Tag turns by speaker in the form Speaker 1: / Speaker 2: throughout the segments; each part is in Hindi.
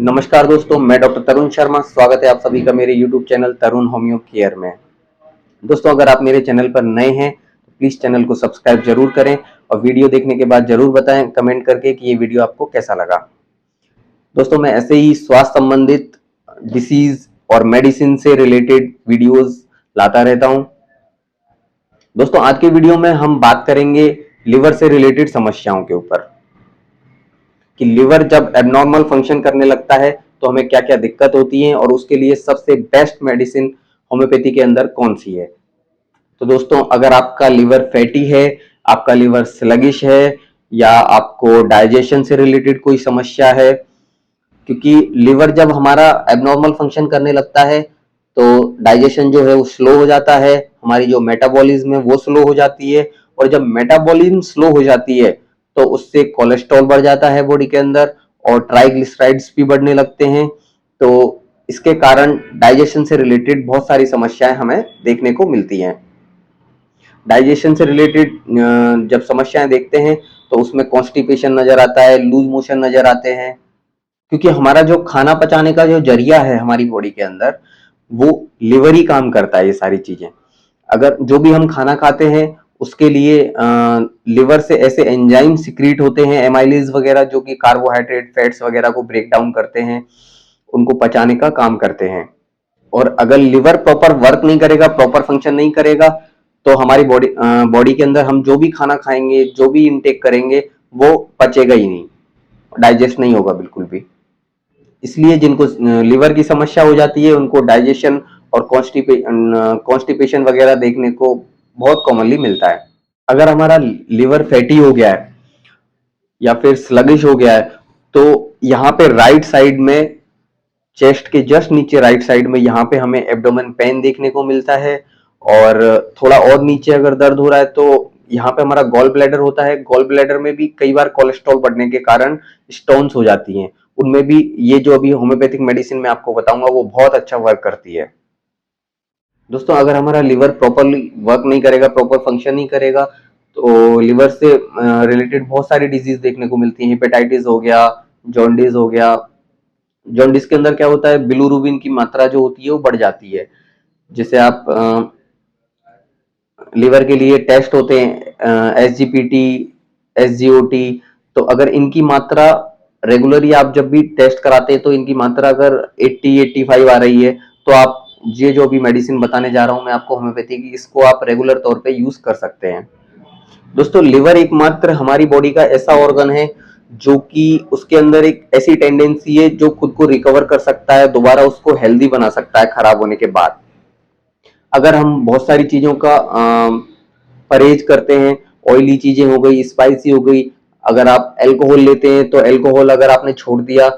Speaker 1: नमस्कार दोस्तों, मैं डॉक्टर तरुण शर्मा। स्वागत है आप सभी का मेरे YouTube चैनल तरुण होम्यो केयर में। दोस्तों, अगर आप मेरे चैनल पर नए हैं तो प्लीज चैनल को सब्सक्राइब जरूर करें और वीडियो देखने के बाद जरूर बताएं कमेंट करके कि ये वीडियो आपको कैसा लगा। दोस्तों, मैं ऐसे ही स्वास्थ्य संबंधित डिसीज और मेडिसिन से रिलेटेड वीडियोस लाता रहता हूं। दोस्तों, आज के वीडियो में हम बात करेंगे लिवर से रिलेटेड समस्याओं के ऊपर कि लिवर जब एबनॉर्मल फंक्शन करने लगता है तो हमें क्या क्या दिक्कत होती है और उसके लिए सबसे बेस्ट मेडिसिन होम्योपैथी के अंदर कौन सी है। तो दोस्तों, अगर आपका लिवर फैटी है, आपका लिवर स्लगिश है या आपको डाइजेशन से रिलेटेड कोई समस्या है, क्योंकि लिवर जब हमारा एबनॉर्मल फंक्शन करने लगता है तो डाइजेशन जो है वो स्लो हो जाता है, हमारी जो मेटाबॉलिज्म है वो स्लो हो जाती है और जब मेटाबॉलिज्म स्लो हो जाती है तो उससे कोलेस्ट्रॉल बढ़ जाता है बॉडी के अंदर और ट्राइग्लिसराइड्स भी बढ़ने लगते हैं। तो इसके कारण डाइजेशन से रिलेटेड बहुत सारी समस्याएं हमें देखने को मिलती हैं। डाइजेशन से रिलेटेड जब समस्याएं देखते हैं तो उसमें कॉन्स्टिपेशन नजर आता है, लूज मोशन नजर आते हैं, क्योंकि हमारा जो खाना पचाने का जो जरिया है हमारी बॉडी के अंदर वो लिवर ही काम करता है। ये सारी चीजें, अगर जो भी हम खाना खाते हैं उसके लिए लिवर से ऐसे एंजाइम सिक्रीट होते हैं, एमाइलेज वगैरह, जो कि कार्बोहाइड्रेट फैट्स वगैरह को ब्रेक डाउन करते हैं, उनको पचाने का काम करते हैं। और अगर लिवर प्रॉपर वर्क नहीं करेगा, प्रॉपर फंक्शन नहीं करेगा, तो हमारी बॉडी के अंदर हम जो भी खाना खाएंगे, जो भी इनटेक करेंगे, वो पचेगा ही नहीं, डाइजेस्ट नहीं होगा बिल्कुल भी। इसलिए जिनको लिवर की समस्या हो जाती है उनको डाइजेशन और कॉन्स्टिपेशन वगैरह देखने को बहुत कॉमनली मिलता है। अगर हमारा लिवर फैटी हो गया है या फिर स्लगिश हो गया है तो यहाँ पे राइट साइड में, चेस्ट के जस्ट नीचे राइट साइड में, यहाँ पे हमें एब्डोमेन पेन देखने को मिलता है। और थोड़ा और नीचे अगर दर्द हो रहा है तो यहाँ पे हमारा गॉल ब्लैडर होता है। गॉल ब्लैडर में भी कई बार कोलेस्ट्रॉल बढ़ने के कारण स्टोन्स हो जाती हैं, उनमें भी ये जो अभी होम्योपैथिक मेडिसिन मैं आपको बताऊंगा वो बहुत अच्छा वर्क करती है। दोस्तों, अगर हमारा लिवर प्रॉपरली वर्क नहीं करेगा, प्रॉपर फंक्शन नहीं करेगा, तो लिवर से रिलेटेड बहुत सारी डिजीज देखने को मिलती है। हेपेटाइटिस हो गया, जॉन्डिस हो गया। जॉन्डिस के अंदर क्या होता है, बिलिरुबिन की मात्रा जो होती है वो बढ़ जाती है। जैसे आप लिवर के लिए टेस्ट होते हैं SGPT, SGOT, तो अगर इनकी मात्रा रेगुलरली आप जब भी टेस्ट कराते हैं तो इनकी मात्रा अगर 80-85 आ रही है तो आप ये जो भी मेडिसिन बताने जा रहा हूं मैं आपको होम्योपैथी की, इसको आप रेगुलर तौर पे यूज कर सकते हैं। दोस्तों, लिवर एकमात्र हमारी बॉडी का ऐसा ऑर्गन है जो कि उसके अंदर एक ऐसी टेंडेंसी है जो खुद को रिकवर कर सकता है, दोबारा उसको हेल्दी बना सकता है खराब होने के बाद। अगर हम बहुत सारी चीजों का परहेज करते हैं, ऑयली चीजें हो गई, स्पाइसी हो गई, अगर आप अल्कोहल लेते हैं तो अल्कोहल अगर आपने छोड़ दिया,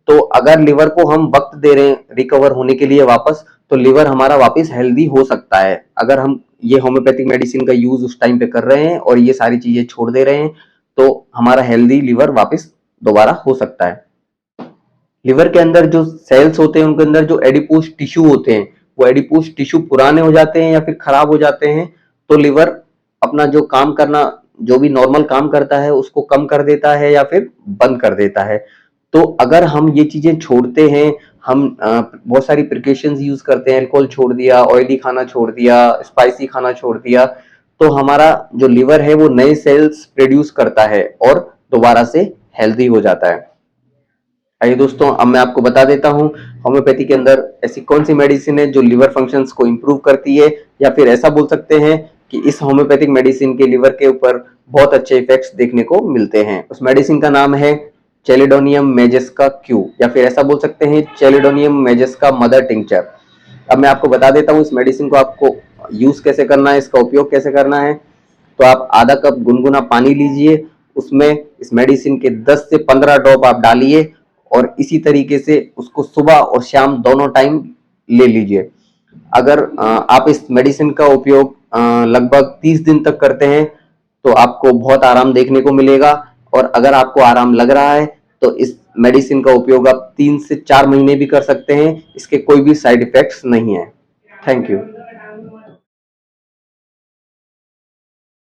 Speaker 1: तो अगर लिवर को हम वक्त दे रहे हैं रिकवर होने के लिए वापस, तो लिवर हमारा वापस हेल्दी हो सकता है। अगर हम ये होम्योपैथिक मेडिसिन का यूज उस टाइम पे कर रहे हैं और ये सारी चीजें छोड़ दे रहे हैं तो हमारा हेल्दी लिवर वापस दोबारा हो सकता है। लिवर के अंदर जो सेल्स होते हैं उनके अंदर जो एडिपोज टिश्यू होते हैं, वो एडिपोज टिश्यू पुराने हो जाते हैं या फिर खराब हो जाते हैं, तो लिवर अपना जो काम करना, जो भी नॉर्मल काम करता है उसको कम कर देता है या फिर बंद कर देता है। तो अगर हम ये चीजें छोड़ते हैं, हम बहुत सारी प्रिकॉशंस यूज करते हैं, अल्कोहल छोड़ दिया, ऑयली खाना छोड़ दिया, स्पाइसी खाना छोड़ दिया, तो हमारा जो लिवर है वो नए सेल्स प्रोड्यूस करता है और दोबारा से हेल्दी हो जाता है। आइए दोस्तों, अब मैं आपको बता देता हूं होम्योपैथी के अंदर ऐसी कौन सी मेडिसिन है जो लिवर फंक्शंस को इंप्रूव करती है, या फिर ऐसा बोल सकते हैं कि इस होम्योपैथिक मेडिसिन के लिवर के ऊपर बहुत अच्छे इफेक्ट्स देखने को मिलते हैं। उस मेडिसिन का नाम है चैलिडोनियम मैजेस्का क्यू, या फिर ऐसा बोल सकते हैं चैलिडोनियम मैजेस्का मदर टिंचर। अब मैं आपको बता देता हूँ इस मेडिसिन को आपको यूज कैसे करना है, इसका उपयोग कैसे करना है। तो आप आधा कप गुनगुना पानी लीजिए, उसमें इस मेडिसिन के 10 से 15 ड्रॉप आप डालिए और इसी तरीके से उसको सुबह और शाम दोनों टाइम ले लीजिए। अगर आप इस मेडिसिन का उपयोग लगभग 30 दिन तक करते हैं तो आपको बहुत आराम देखने को मिलेगा। और अगर आपको आराम लग रहा है तो इस मेडिसिन का उपयोग आप 3 से 4 महीने भी कर सकते हैं, इसके कोई भी साइड इफेक्ट्स नहीं है। Thank you.